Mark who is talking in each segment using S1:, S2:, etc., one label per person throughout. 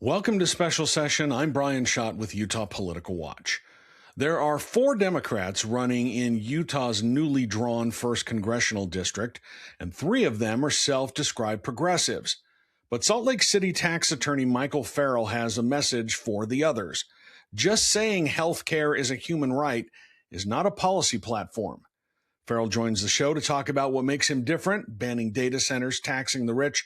S1: Welcome to Special Session. I'm Brian Schott with Utah Political Watch. There are 4 Democrats running in Utah's newly drawn 1st Congressional District, and 3 of them are self-described progressives. But Salt Lake City tax attorney Michael Farrell has a message for the others. Just saying health care is a human right is not a policy platform. Farrell joins the show to talk about what makes him different, banning data centers, taxing the rich,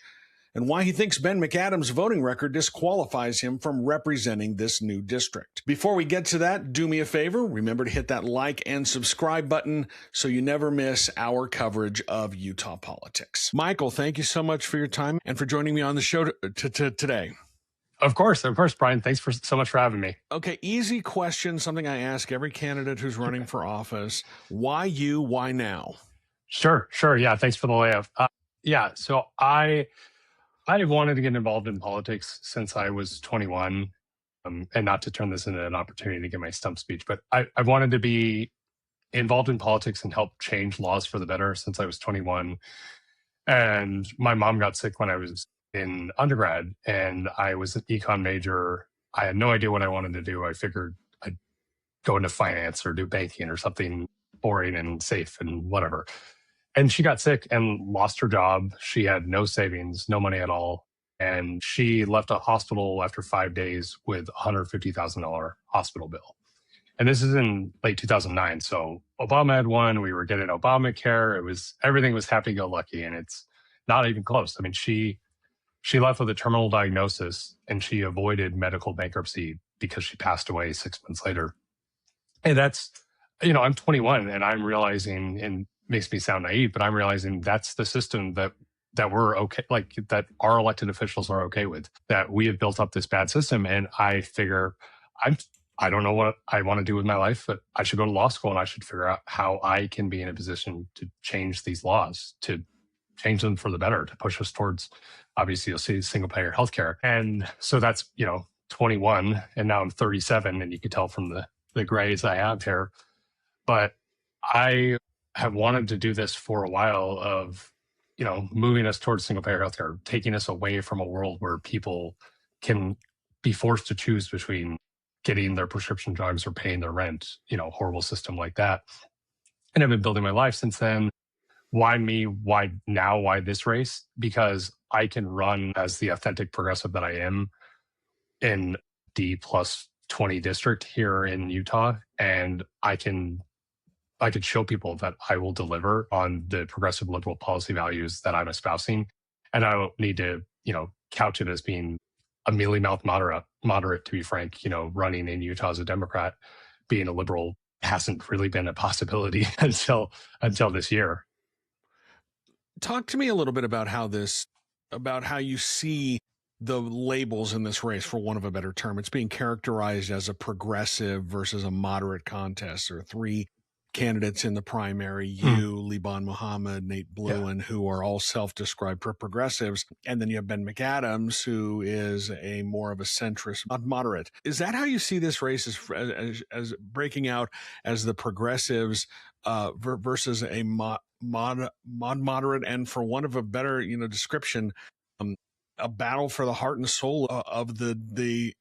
S1: and why he thinks Ben McAdams' voting record disqualifies him from representing this new district. Before we get to that, do me a favor. Remember to hit that like and subscribe button so you never miss our coverage of Utah politics. Michael, thank you so much for your time and for joining me on the show today.
S2: Of course, Brian. Thanks so much for having me.
S1: Okay, easy question, something I ask every candidate who's running for office. Why you? Why now?
S2: Sure. Yeah, thanks for the layup. So I wanted to get involved in politics since I was 21, and not to turn this into an opportunity to give my stump speech, but I wanted to be involved in politics and help change laws for the better since I was 21. And my mom got sick when I was in undergrad, and I was an econ major. I had no idea what I wanted to do. I figured I'd go into finance or do banking or something boring and safe and whatever. And she got sick and lost her job. She had no savings, no money at all. And she left a hospital after 5 days with a $150,000 hospital bill. And this is in late 2009. So Obama had won. We were getting Obamacare. Everything was happy-go-lucky, and it's not even close. I mean, she left with a terminal diagnosis, and she avoided medical bankruptcy because she passed away 6 months later. And that's, I'm 21, and I'm realizing, and makes me sound naive, but I'm realizing that's the system that we're okay, like that our elected officials are okay with, that we have built up this bad system. And I figure I don't know what I want to do with my life, but I should go to law school and I should figure out how I can be in a position to change these laws, to change them for the better, to push us towards, obviously, you'll see single payer healthcare. And so that's, 21, and now I'm 37, and you can tell from the grays I have here. But I have wanted to do this for a while of, moving us towards single payer healthcare, taking us away from a world where people can be forced to choose between getting their prescription drugs or paying their rent, horrible system like that. And I've been building my life since then. Why me? Why now? Why this race? Because I can run as the authentic progressive that I am in D plus 20 district here in Utah. And I could show people that I will deliver on the progressive liberal policy values that I'm espousing. And I don't need to, couch it as being a mealy-mouthed moderate, to be frank. Running in Utah as a Democrat, being a liberal hasn't really been a possibility until this year.
S1: Talk to me a little bit about how you see the labels in this race, for want of a better term. It's being characterized as a progressive versus a moderate contest. There are 3 candidates in the primary, you, Liban Mohamed, Nate Blouin, who are all self-described progressives. And then you have Ben McAdams, who is a more of a centrist, not moderate. Is that how you see this race as breaking out as the progressives versus a moderate, and for want of a better description, a battle for the heart and soul of the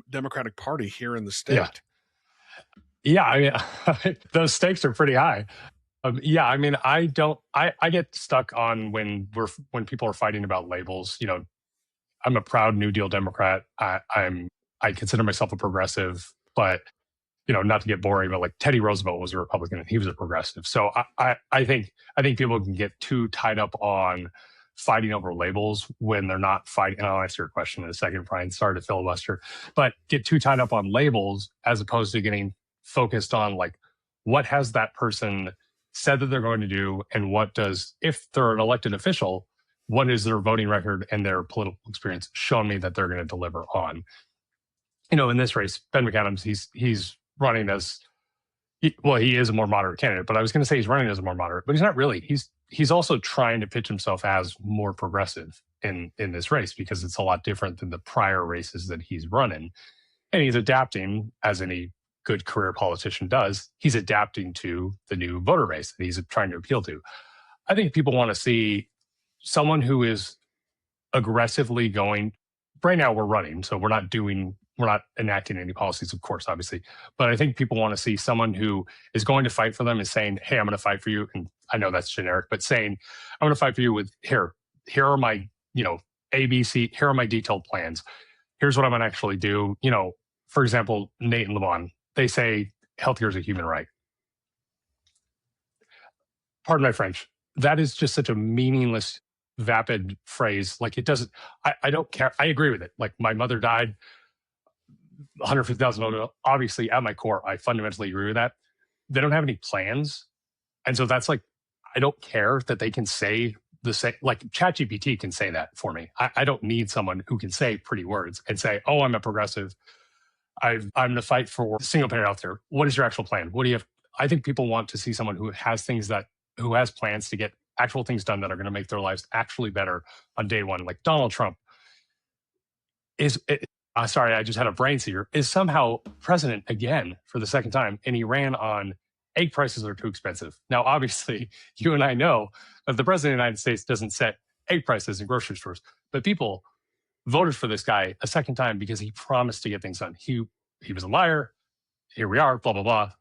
S1: Democratic Party here in the state?
S2: Yeah, I mean, those stakes are pretty high. I get stuck on when people are fighting about labels. I'm a proud New Deal Democrat. I consider myself a progressive, but not to get boring, but like Teddy Roosevelt was a Republican and he was a progressive. So I think people can get too tied up on fighting over labels when they're not fighting. And I'll answer your question in a second, Brian. Sorry to filibuster, but get too tied up on labels as opposed to getting focused on like what has that person said that they're going to do, and if they're an elected official, what is their voting record and their political experience showing me that they're going to deliver on. In this race, Ben McAdams, he's running as he is a more moderate candidate, but I was going to say he's running as a more moderate, but he's not really. He's also trying to pitch himself as more progressive in this race because it's a lot different than the prior races that he's running, and he's adapting as any good career politician does. He's adapting to the new voter base that he's trying to appeal to. I think people want to see someone who is aggressively going right now we're running, so we're not enacting any policies, of course, obviously. But I think people want to see someone who is going to fight for them, is saying, hey, I'm going to fight for you. And I know that's generic, but saying, I'm going to fight for you with here are my, ABC, here are my detailed plans. Here's what I'm going to actually do. For example, Nate and Liban, they say healthcare is a human right. Pardon my French. That is just such a meaningless, vapid phrase. Like, it doesn't, I don't care. I agree with it. Like, my mother died 150,000 ago. Obviously, at my core, I fundamentally agree with that. They don't have any plans. And so that's like, I don't care that they can say the same, like ChatGPT can say that for me. I don't need someone who can say pretty words and say, oh, I'm a progressive. I'm going to fight for single payer healthcare. What is your actual plan? What do you have? I think people want to see someone who has plans to get actual things done that are going to make their lives actually better on day one. Like Donald Trump sorry, I just had a brain seizure, is somehow president again for the second time. And he ran on egg prices are too expensive. Now, obviously, you and I know that the president of the United States doesn't set egg prices in grocery stores, but people voted for this guy a second time because he promised to get things done. He was a liar. Here we are, blah, blah, blah.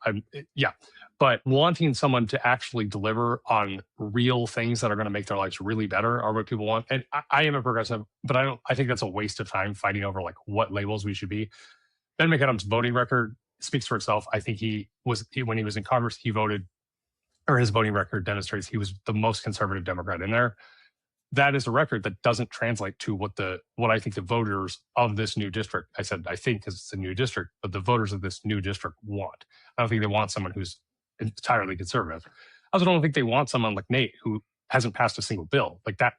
S2: Yeah. But wanting someone to actually deliver on real things that are going to make their lives really better are what people want. And I am a progressive, but I think that's a waste of time fighting over like what labels we should be. Ben McAdams' voting record speaks for itself. I think when he was in Congress, he voted, or his voting record demonstrates he was the most conservative Democrat in there. That is a record that doesn't translate to what I think the voters of this new district, I said I think because it's a new district, but the voters of this new district want. I don't think they want someone who's entirely conservative. I also don't think they want someone like Nate who hasn't passed a single bill. Like that,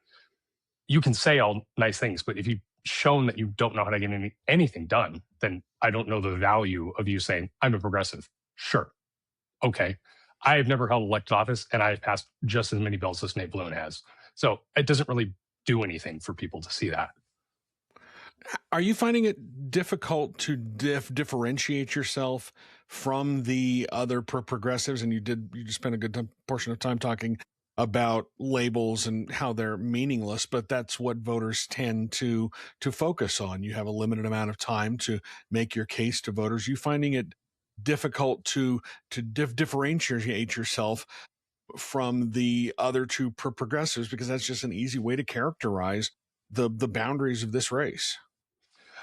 S2: you can say all nice things, but if you've shown that you don't know how to get anything done, then I don't know the value of you saying, I'm a progressive. Sure. Okay. I have never held elected office and I have passed just as many bills as Nate Blouin has. So it doesn't really do anything for people to see that.
S1: Are you finding it difficult to differentiate yourself from the other progressives? And you just spent a good portion of time talking about labels and how they're meaningless, but that's what voters tend to focus on. You have a limited amount of time to make your case to voters. You finding it difficult to differentiate yourself from the other two progressives, because that's just an easy way to characterize the boundaries of this race.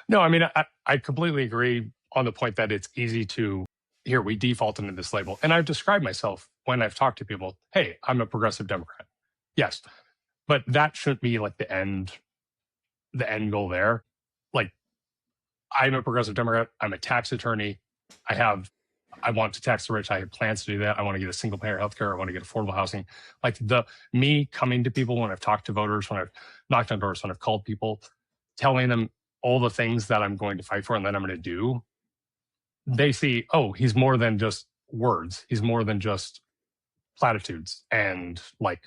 S2: No, I mean, I completely agree on the point that it's easy to, here, we default into this label. And I've described myself when I've talked to people, hey, I'm a progressive Democrat. Yes. But that shouldn't be like the end goal there. Like, I'm a progressive Democrat. I'm a tax attorney. I want to tax the rich. I have plans to do that. I want to get a single payer healthcare. I want to get affordable housing. Like me coming to people when I've talked to voters, when I've knocked on doors, when I've called people, telling them all the things that I'm going to fight for and that I'm going to do, they see, oh, he's more than just words. He's more than just platitudes and like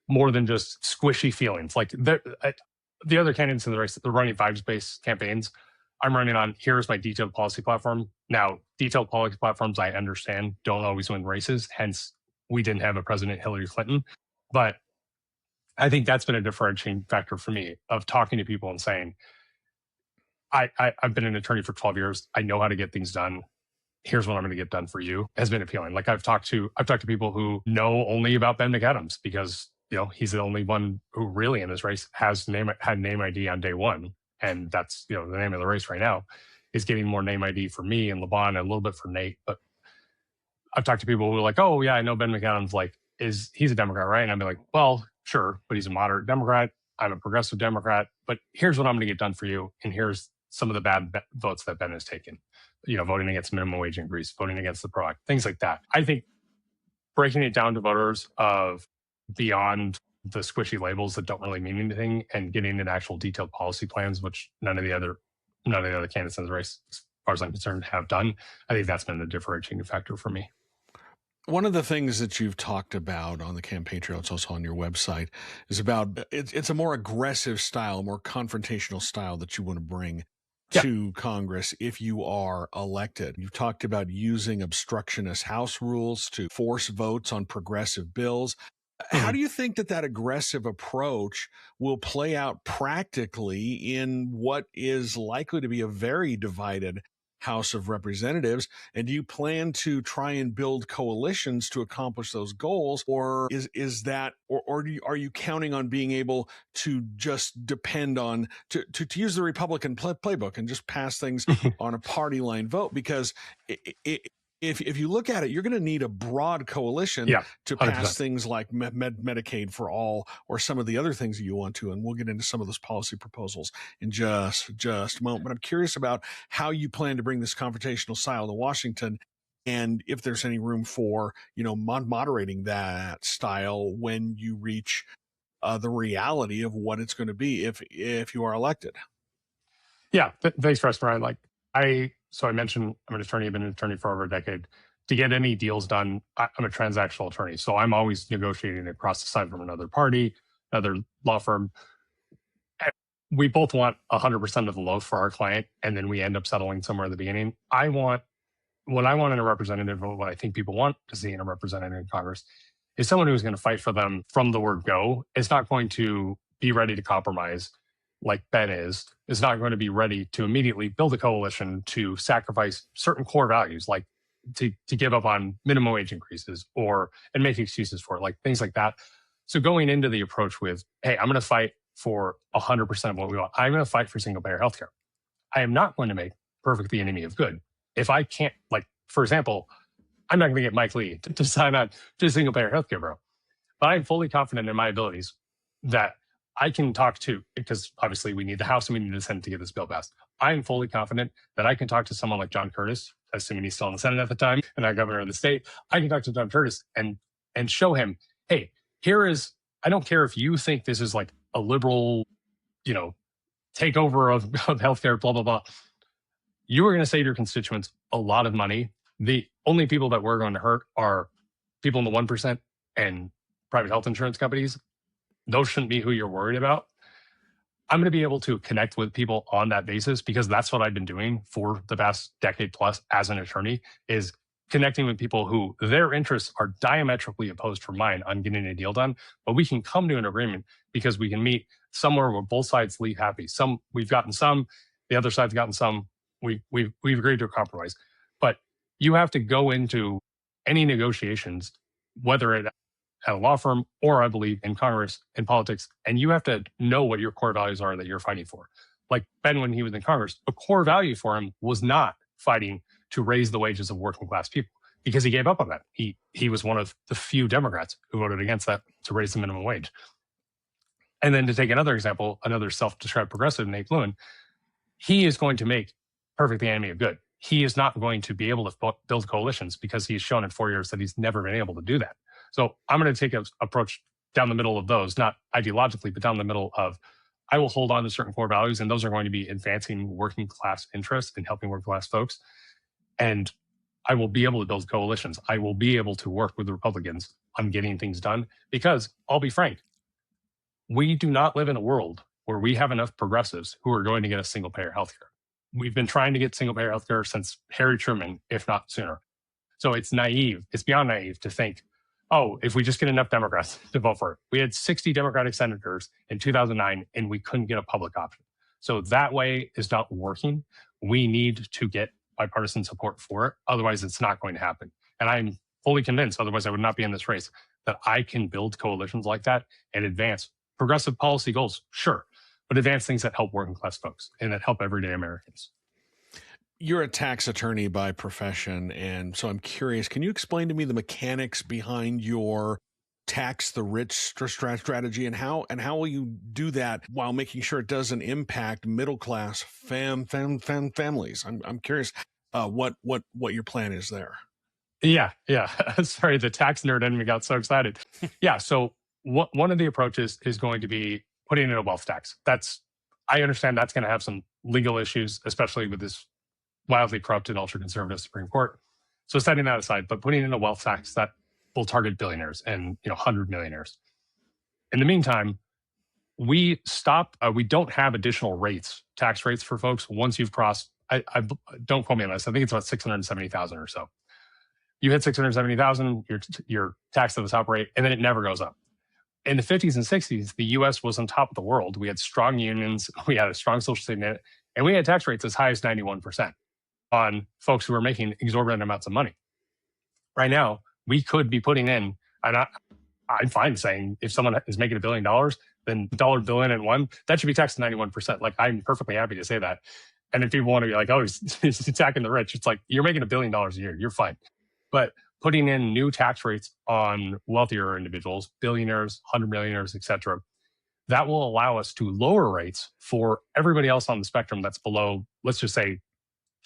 S2: more than just squishy feelings. Like the other candidates in the race, they're running vibes-based campaigns. I'm running on, here's my detailed policy platform. Now, detailed policy platforms, I understand, don't always win races. Hence, we didn't have a President Hillary Clinton. But I think that's been a differentiating factor for me of talking to people and saying, I've been an attorney for 12 years. I know how to get things done. Here's what I'm going to get done for you, has been appealing. Like I've talked to people who know only about Ben McAdams because, he's the only one who really in this race had name ID on day one. And that's, the name of the race right now is getting more name ID for me and Liban and a little bit for Nate. But I've talked to people who are like, oh yeah, I know Ben McAdams, he's a Democrat, right? And I'd be like, well, sure, but he's a moderate Democrat. I'm a progressive Democrat, but here's what I'm going to get done for you. And here's some of the bad votes that Ben has taken, voting against minimum wage increase, voting against the PRO Act, things like that. I think breaking it down to voters of beyond the squishy labels that don't really mean anything and getting into actual detailed policy plans, which none of the other candidates in the race, as far as I'm concerned, have done. I think that's been the differentiating factor for me.
S1: One of the things that you've talked about on the campaign trail, it's also on your website, is about it's a more aggressive style, more confrontational style that you want to bring to Congress if you are elected. You've talked about using obstructionist House rules to force votes on progressive bills. How do you think that aggressive approach will play out practically in what is likely to be a very divided House of Representatives? And do you plan to try and build coalitions to accomplish those goals, or is that, or are you counting on being able to just depend on to use the Republican playbook and just pass things on a party line vote? Because if you look at it, you're going to need a broad coalition to pass
S2: 100%.
S1: things like Medicaid for all, or some of the other things that you want to. And we'll get into some of those policy proposals in just a moment. But I'm curious about how you plan to bring this confrontational style to Washington, and if there's any room for, moderating that style when you reach the reality of what it's going to be if you are elected.
S2: Yeah, thanks for asking, Ryan. So I mentioned I'm an attorney. I've been an attorney for over a decade. To get any deals done, I'm a transactional attorney. So I'm always negotiating across the side from another party, another law firm. We both want 100% of the loaf for our client, and then we end up settling somewhere at the beginning. What I want in a representative, or what I think people want to see in a representative in Congress, is someone who's going to fight for them from the word go. It's not going to be ready to compromise like Ben is not going to be ready to immediately build a coalition to sacrifice certain core values, like to give up on minimum wage increases and make excuses for it, like things like that. So going into the approach with, hey, I'm going to fight for 100% of what we want. I'm going to fight for single payer healthcare. I am not going to make perfect the enemy of good. If I can't, for example, I'm not going to get Mike Lee to sign on to single payer healthcare, bro. But I'm fully confident in my abilities that I can talk to, because obviously we need the House and we need the Senate to get this bill passed. I'm fully confident that I can talk to someone like John Curtis, assuming he's still in the Senate at the time, and I'm governor of the state. I can talk to John Curtis and show him, hey, I don't care if you think this is like a liberal, takeover of healthcare, blah, blah, blah. You are going to save your constituents a lot of money. The only people that we're going to hurt are people in the 1% and private health insurance companies. Those shouldn't be who you're worried about. I'm going to be able to connect with people on that basis, because that's what I've been doing for the past decade plus as an attorney, is connecting with people who their interests are diametrically opposed from mine on getting a deal done. But we can come to an agreement because we can meet somewhere where both sides leave happy. We've gotten some, the other side's gotten some. We've agreed to a compromise. But you have to go into any negotiations, whether it at a law firm or, I believe, in Congress, in politics, and you have to know what your core values are that you're fighting for. Like Ben, when he was in Congress, a core value for him was not fighting to raise the wages of working class people, because he gave up on that. He was one of the few Democrats who voted against that, to raise the minimum wage. And then to take another example, another self-described progressive, Nate Blouin, he is going to make perfect the enemy of good. He is not going to be able to build coalitions, because he's shown in 4 years that he's never been able to do that. So I'm going to take an approach down the middle of those, not ideologically, but down the middle of, I will hold on to certain core values, and those are going to be advancing working class interests and helping working class folks. And I will be able to build coalitions. I will be able to work with the Republicans on getting things done, because I'll be frank, we do not live in a world where we have enough progressives who are going to get a single payer healthcare. We've been trying to get single payer healthcare since Harry Truman, if not sooner. So it's beyond naive to think, oh, if we just get enough Democrats to vote for it. We had 60 Democratic senators in 2009, and we couldn't get a public option. So that way is not working. We need to get bipartisan support for it. Otherwise, it's not going to happen. And I'm fully convinced, otherwise I would not be in this race, that I can build coalitions like that and advance progressive policy goals, sure, but advance things that help working class folks and that help everyday Americans.
S1: You're a tax attorney by profession, and so I'm curious, can you explain to me the mechanics behind your tax the rich strategy, and how will you do that while making sure it doesn't impact middle class families? I'm curious what your plan is there.
S2: Yeah. Sorry, the tax nerd in me got so excited. Yeah, so one of the approaches is going to be putting in a wealth tax. I understand that's going to have some legal issues, especially with this wildly corrupt and ultra-conservative Supreme Court. So setting that aside, but putting in a wealth tax that will target billionaires and 100 millionaires. In the meantime, we don't have additional tax rates for folks once you've crossed, I don't quote me on this, I think it's about 670,000 or so. You hit 670,000, you're taxed at the top rate, and then it never goes up. in the 50s and 60s, the US was on top of the world. We had strong unions, we had a strong social safety net, and we had tax rates as high as 91% on folks who were making exorbitant amounts of money. Right now, we could be putting in, and I'm fine saying if someone is making $1 billion, then $1 and one, that should be taxed at 91%. Like, I'm perfectly happy to say that. And if people want to be like, oh, he's attacking the rich, it's like, you're making $1 billion a year, you're fine. But putting in new tax rates on wealthier individuals, billionaires, 100 millionaires, et cetera, that will allow us to lower rates for everybody else on the spectrum that's below, let's just say,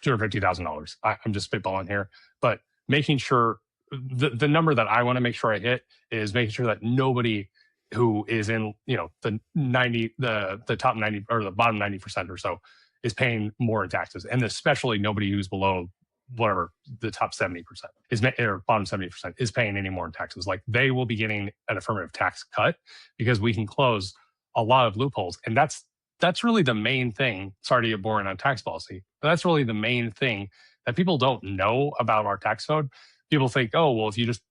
S2: $250,000. I'm just spitballing here, but making sure the number that I want to make sure I hit is making sure that nobody who is in, the top 90 or the bottom 90% or so is paying more in taxes, and especially nobody who's below whatever the top 70% is, or bottom 70% is paying any more in taxes. Like, they will be getting an affirmative tax cut because we can close a lot of loopholes. And that's really the main thing. Sorry to get boring on tax policy, but that's really the main thing that people don't know about our tax code. People think, oh, well, if you just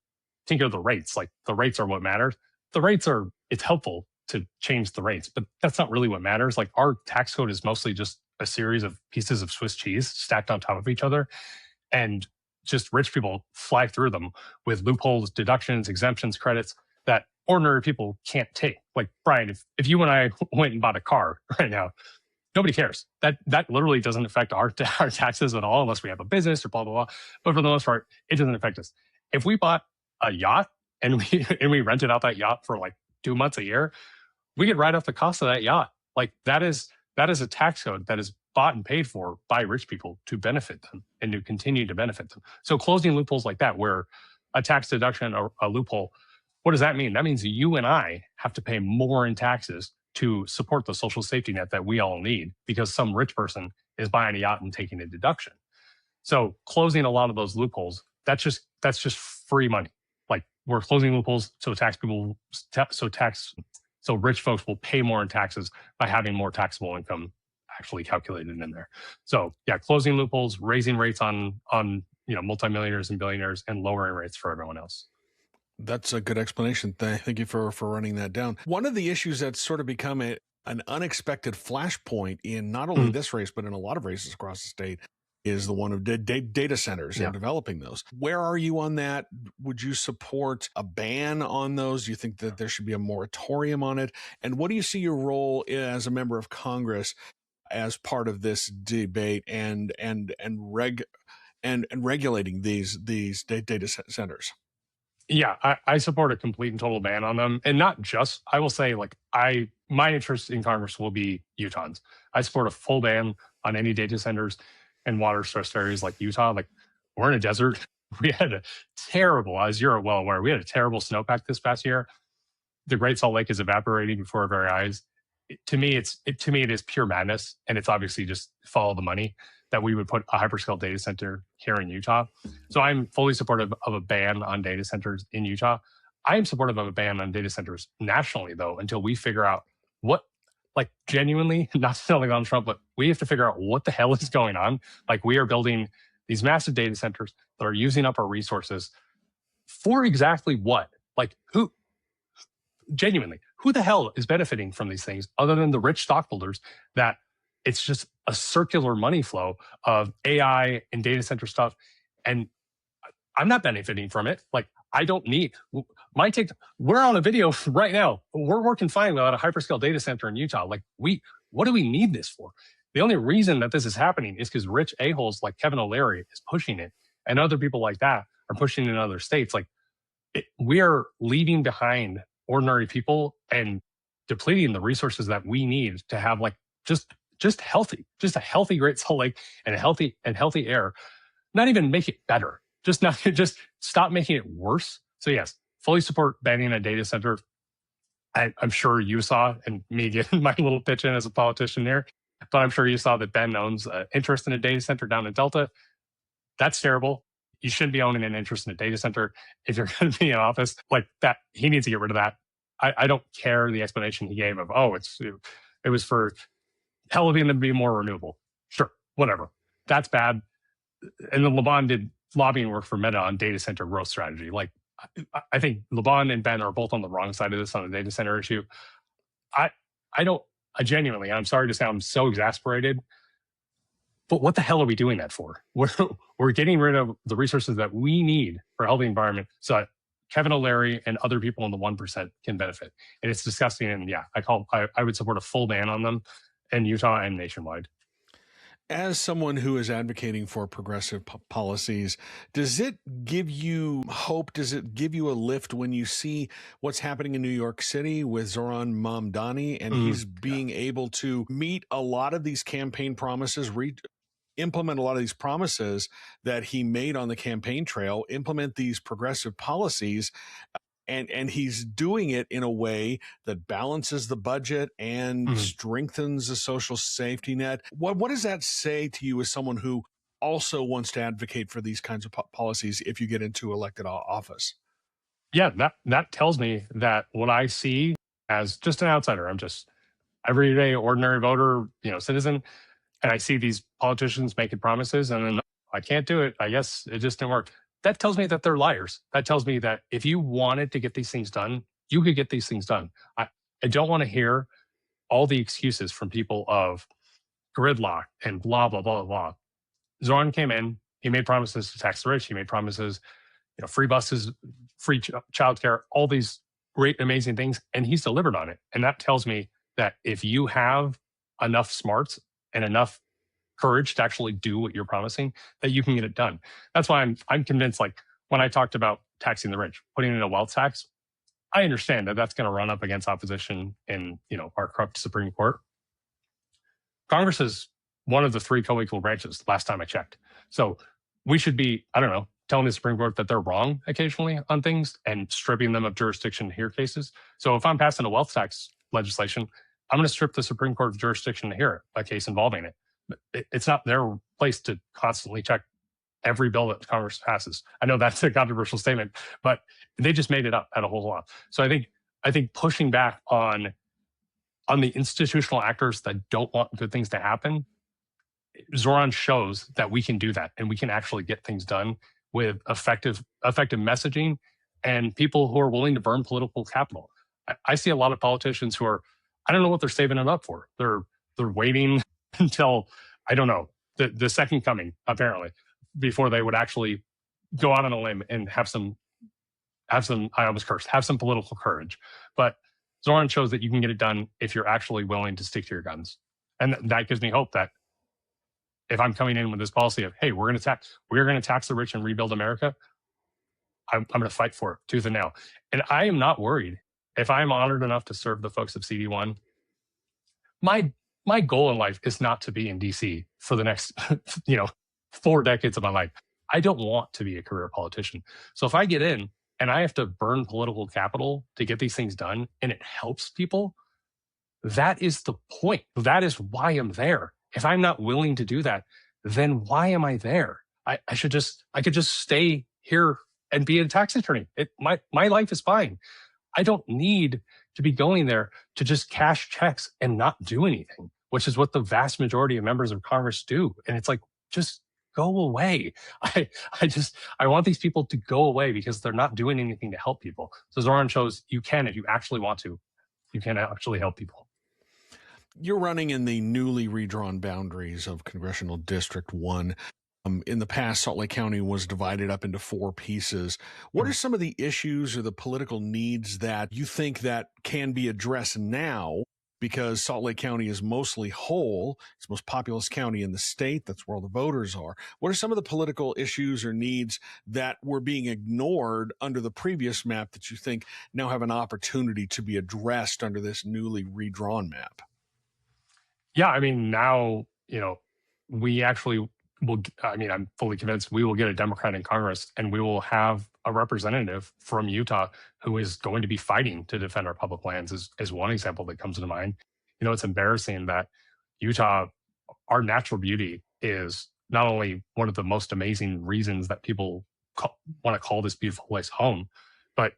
S2: think of the rates, like the rates are what matters. The rates it's helpful to change the rates, but that's not really what matters. Like, our tax code is mostly just a series of pieces of Swiss cheese stacked on top of each other. And just rich people fly through them with loopholes, deductions, exemptions, credits that ordinary people can't take. Like, Brian, if you and I went and bought a car right now, nobody cares. That literally doesn't affect our taxes at all unless we have a business or blah, blah, blah. But for the most part, it doesn't affect us. If we bought a yacht and we rented out that yacht for like 2 months a year, we get right off the cost of that yacht. Like, that is a tax code that is bought and paid for by rich people to benefit them and to continue to benefit them. So closing loopholes like that, where a tax deduction or a loophole, what does that mean? That means you and I have to pay more in taxes to support the social safety net that we all need because some rich person is buying a yacht and taking a deduction. So closing a lot of those loopholes, that's just free money. Like, we're closing loopholes so so rich folks will pay more in taxes by having more taxable income actually calculated in there. So yeah, closing loopholes, raising rates on multimillionaires and billionaires, and lowering rates for everyone else.
S1: That's a good explanation. Thank you for running that down. One of the issues that's sort of become an unexpected flashpoint in not only this race, but in a lot of races across the state is the one of data centers and developing those. Where are you on that? Would you support a ban on those? Do you think that there should be a moratorium on it? And what do you see your role as a member of Congress as part of this debate and regulating these data centers?
S2: Yeah, I support a complete and total ban on them. And not just, I will say, like, my interest in Congress will be Utahns. I support a full ban on any data centers in water stressed areas like Utah. Like, we're in a desert. We had a terrible, as you're well aware, we had a terrible snowpack this past year. The Great Salt Lake is evaporating before our very eyes. To me, it is pure madness. And it's obviously just follow the money that we would put a hyperscale data center here in Utah. So I'm fully supportive of a ban on data centers in Utah. I am supportive of a ban on data centers nationally, though, until we figure out what, like, genuinely, not selling on Trump, but we have to figure out what the hell is going on. Like, we are building these massive data centers that are using up our resources for exactly what? Like, who the hell is benefiting from these things other than the rich stockholders that it's just a circular money flow of AI and data center stuff. And I'm not benefiting from it. Like, I don't need we're on a video right now. We're working fine without a hyperscale data center in Utah. Like, what do we need this for? The only reason that this is happening is because rich a-holes like Kevin O'Leary is pushing it, and other people like that are pushing it in other states. Like, we are leaving behind ordinary people and depleting the resources that we need to have, like, just a healthy Great Salt Lake and a healthy air. Not even make it better. Just stop making it worse. So yes, fully support banning a data center. I'm sure you saw, and me getting my little pitch in as a politician here, but I'm sure you saw that Ben owns interest in a data center down in Delta. That's terrible. You shouldn't be owning an interest in a data center if you're going to be in office like that. He needs to get rid of that. I don't care the explanation he gave of, it was for helping them to be more renewable. Sure, whatever. That's bad. And then Liban did lobbying work for Meta on data center growth strategy. Like, I think Liban and Ben are both on the wrong side of this on the data center issue. I don't. I genuinely, I'm sorry to say, I'm so exasperated. But what the hell are we doing that for? We're getting rid of the resources that we need for a healthy environment so that Kevin O'Leary and other people in the 1% can benefit. And it's disgusting. And yeah, I would support a full ban on them in Utah and nationwide.
S1: As someone who is advocating for progressive policies, does it give you hope? Does it give you a lift when you see what's happening in New York City with Zoran Mamdani and he's being able to meet a lot of these campaign promises, implement a lot of these promises that he made on the campaign trail, implement these progressive policies, and he's doing it in a way that balances the budget and strengthens the social safety net? What does that say to you as someone who also wants to advocate for these kinds of policies if you get into elected office?
S2: Yeah, that tells me that what I see as just an outsider, I'm just everyday ordinary voter, citizen, and I see these politicians making promises and then I can't do it. I guess it just didn't work. That tells me that they're liars. That tells me that if you wanted to get these things done, you could get these things done. I don't want to hear all the excuses from people of gridlock and blah, blah, blah, blah. Zoran came in, he made promises to tax the rich, he made promises, free buses, free childcare, all these great, amazing things, and he's delivered on it. And that tells me that if you have enough smarts and enough courage to actually do what you're promising, that you can get it done. That's why I'm convinced, like when I talked about taxing the rich, putting in a wealth tax, I understand that that's going to run up against opposition in, our corrupt Supreme Court. Congress is one of the three co-equal branches last time I checked. So we should be, telling the Supreme Court that they're wrong occasionally on things and stripping them of jurisdiction to hear cases. So if I'm passing a wealth tax legislation, I'm going to strip the Supreme Court of jurisdiction to hear a case involving it. It's not their place to constantly check every bill that Congress passes. I know that's a controversial statement, but they just made it up at a whole lot. So I think pushing back on the institutional actors that don't want good things to happen, Zoran shows that we can do that and we can actually get things done with effective messaging and people who are willing to burn political capital. I see a lot of politicians who are, I don't know what they're saving it up for. They're waiting until, the second coming, apparently, before they would actually go out on a limb and have some, I almost cursed, have some political courage. But Zoran shows that you can get it done if you're actually willing to stick to your guns. And that gives me hope that if I'm coming in with this policy of, hey, we're going to tax the rich and rebuild America, I'm going to fight for it tooth and nail. And I am not worried. If I'm honored enough to serve the folks of CD1, my goal in life is not to be in DC for the next, 4 decades of my life. I don't want to be a career politician. So if I get in and I have to burn political capital to get these things done and it helps people, that is the point. That is why I'm there. If I'm not willing to do that, then why am I there? I could just stay here and be a tax attorney. My life is fine. I don't need to be going there to just cash checks and not do anything, which is what the vast majority of members of Congress do. And it's like, just go away. I want these people to go away because they're not doing anything to help people. So Zoran shows you can, if you actually want to, you can actually help people.
S1: You're running in the newly redrawn boundaries of Congressional District 1. In the past, Salt Lake County was divided up into 4 pieces. What are some of the issues or the political needs that you think that can be addressed now? Because Salt Lake County is mostly whole. It's the most populous county in the state. That's where all the voters are. What are some of the political issues or needs that were being ignored under the previous map that you think now have an opportunity to be addressed under this newly redrawn map?
S2: Yeah, now, we actually will, I'm fully convinced we will get a Democrat in Congress and we will have a representative from Utah who is going to be fighting to defend our public lands is one example that comes to mind. It's embarrassing that Utah, our natural beauty is not only one of the most amazing reasons that people want to call this beautiful place home, but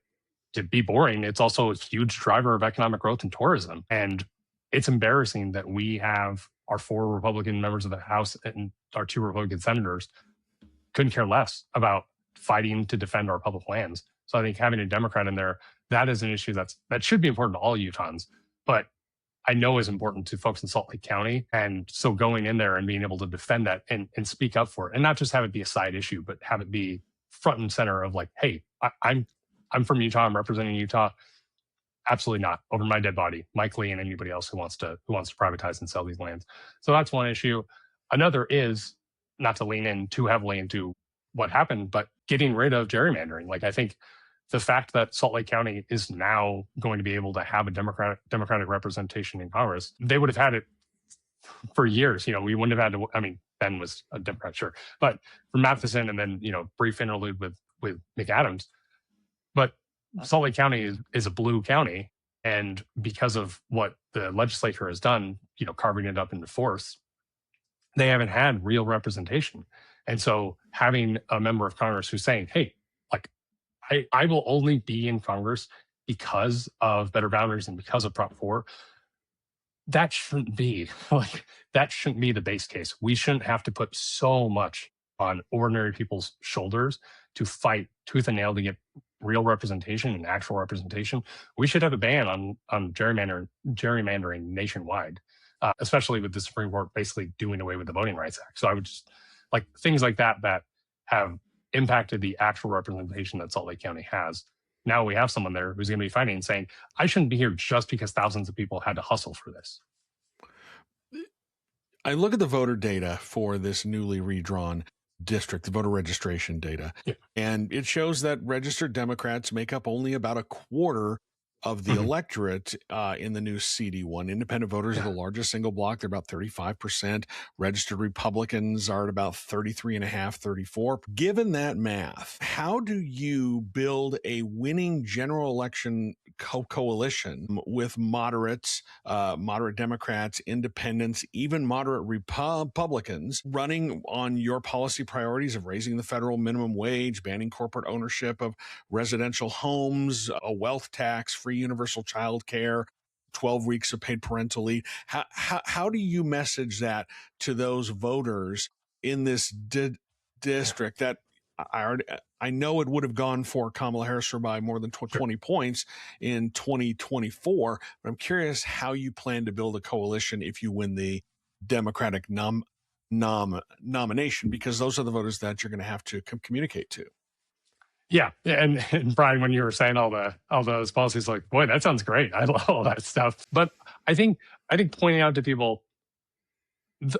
S2: to be boring, it's also a huge driver of economic growth and tourism. And it's embarrassing that we have our 4 Republican members of the House and our 2 Republican senators couldn't care less about fighting to defend our public lands. So I think having a Democrat in there, that is an issue that should be important to all Utahns, but I know is important to folks in Salt Lake County. And so going in there and being able to defend that and speak up for it, and not just have it be a side issue, but have it be front and center of like, hey, I'm from Utah, I'm representing Utah. Absolutely not. Over my dead body, Mike Lee and anybody else who wants to privatize and sell these lands. So that's one issue. Another is not to lean in too heavily into what happened, but getting rid of gerrymandering. Like, I think the fact that Salt Lake County is now going to be able to have a Democratic representation in Congress, they would have had it for years. You know, we wouldn't have had to, I mean, Ben was a Democrat, sure, but for Matheson and then, you know, brief interlude with McAdams. But Salt Lake County is a blue county. And because of what the legislature has done, you know, carving it up into fourths, they haven't had real representation. And so having a member of Congress who's saying, hey, like, I will only be in Congress because of better boundaries and because of Prop 4, that shouldn't be the base case. We shouldn't have to put so much on ordinary people's shoulders to fight tooth and nail to get real representation and actual representation. We should have a ban on gerrymandering nationwide, especially with the Supreme Court basically doing away with the Voting Rights Act. So I would just like things like that have impacted the actual representation that Salt Lake County has. Now we have someone there who's going to be fighting and saying, I shouldn't be here just because thousands of people had to hustle for this.
S1: I look at the voter data for this newly redrawn district, the voter registration data, and it shows that registered Democrats make up only about a quarter of the electorate in the new CD1. Independent voters are the largest single block. They're about 35%. Registered Republicans are at about 33.5, 34. Given that math, how do you build a winning general election coalition with moderates, moderate Democrats, independents, even moderate Republicans running on your policy priorities of raising the federal minimum wage, banning corporate ownership of residential homes, a wealth tax, free universal child care, 12 weeks of paid parental leave? How do you message that to those voters in this district that I know it would have gone for Kamala Harris by more than 20 points in 2024, but I'm curious how you plan to build a coalition if you win the Democratic nomination, because those are the voters that you're going to have to communicate to.
S2: Yeah, and Brian, when you were saying all those policies, like, boy, that sounds great. I love all that stuff. But I think pointing out to people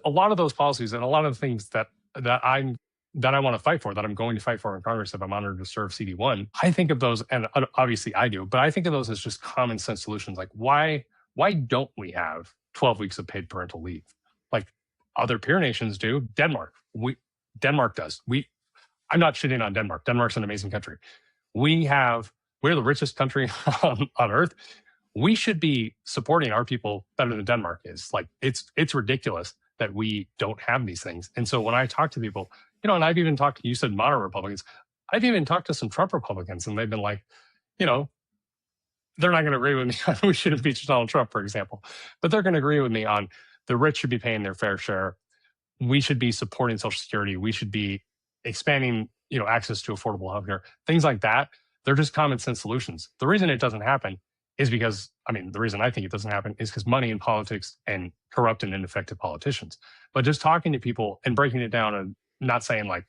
S2: a lot of those policies and a lot of the things that I want to fight for, that I'm going to fight for in Congress if I'm honored to serve CD1, I think of those, and obviously I do, but I think of those as just common sense solutions. Like, why don't we have 12 weeks of paid parental leave like other peer nations do? Denmark does. I'm not shitting on Denmark. Denmark's an amazing country. We're the richest country on earth. We should be supporting our people better than Denmark is. Like, it's ridiculous that we don't have these things. And so when I talk to people, you know, and I've even talked to, you said moderate Republicans, I've even talked to some Trump Republicans, and they've been like, you know, they're not going to agree with me on we should impeach Donald Trump, for example, but they're going to agree with me on the rich should be paying their fair share. We should be supporting Social Security. We should be expanding, you know, access to affordable healthcare, things like that. They're just common sense solutions. The reason it doesn't happen is because, the reason I think it doesn't happen is because money in politics and corrupt and ineffective politicians. But just talking to people and breaking it down and not saying like,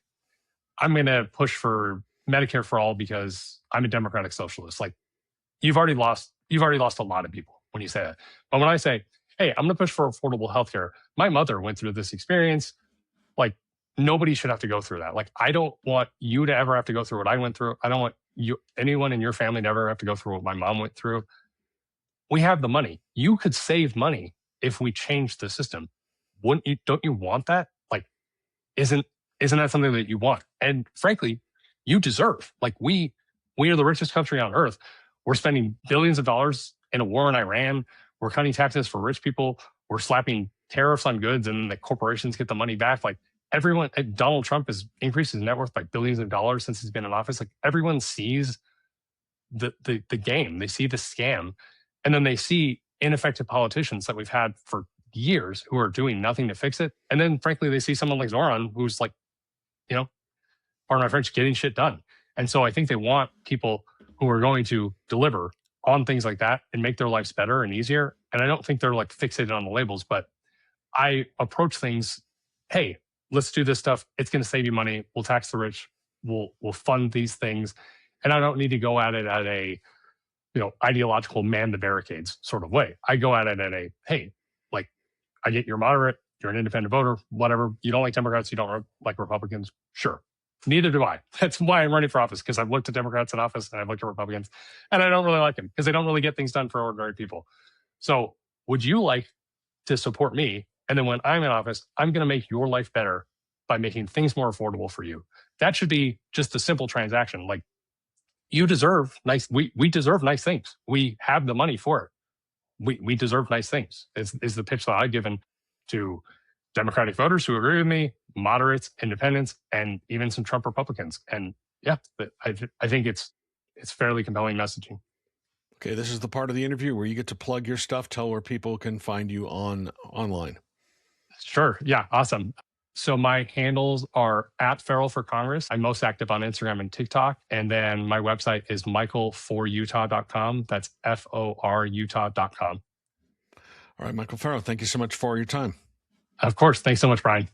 S2: I'm going to push for Medicare for all because I'm a democratic socialist. Like, you've already lost a lot of people when you say that. But when I say, hey, I'm going to push for affordable healthcare, my mother went through this experience. Like, nobody should have to go through that. Like, I don't want you to ever have to go through what I went through. I don't want anyone in your family to ever have to go through what my mom went through. We have the money. You could save money if we changed the system. Wouldn't you? Don't you want that? Like, isn't that something that you want? And frankly, you deserve. Like, we are the richest country on earth. We're spending billions of dollars in a war in Iran. We're cutting taxes for rich people. We're slapping tariffs on goods, and the corporations get the money back. Like, everyone, Donald Trump has increased his net worth by billions of dollars since he's been in office. Like, everyone sees the game. They see the scam. And then they see ineffective politicians that we've had for years who are doing nothing to fix it. And then, frankly, they see someone like Zoran who's like, you know, pardon my French, getting shit done. And so I think they want people who are going to deliver on things like that and make their lives better and easier. And I don't think they're like fixated on the labels, but I approach things, hey, let's do this stuff. It's going to save you money. We'll tax the rich. We'll fund these things. And I don't need to go at it at a, ideological man the barricades sort of way. I go at it at a, hey, like, I get you're moderate, you're an independent voter, whatever. You don't like Democrats, you don't like Republicans. Sure. Neither do I. That's why I'm running for office, because I've looked at Democrats in office and I've looked at Republicans, and I don't really like them because they don't really get things done for ordinary people. So would you like to support me? And then when I'm in office, I'm going to make your life better by making things more affordable for you. That should be just a simple transaction. Like, you deserve we deserve nice things. We have the money for it. We deserve nice things is the pitch that I've given to Democratic voters who agree with me, moderates, independents, and even some Trump Republicans. And yeah, I think it's fairly compelling messaging.
S1: Okay, this is the part of the interview where you get to plug your stuff, tell where people can find you online.
S2: Sure. Yeah. Awesome. So my handles are at Farrell for Congress. I'm most active on Instagram and TikTok. And then my website is michaelforutah.com. That's FOR Utah.com.
S1: All right, Michael Farrell, thank you so much for your time.
S2: Of course. Thanks so much, Brian.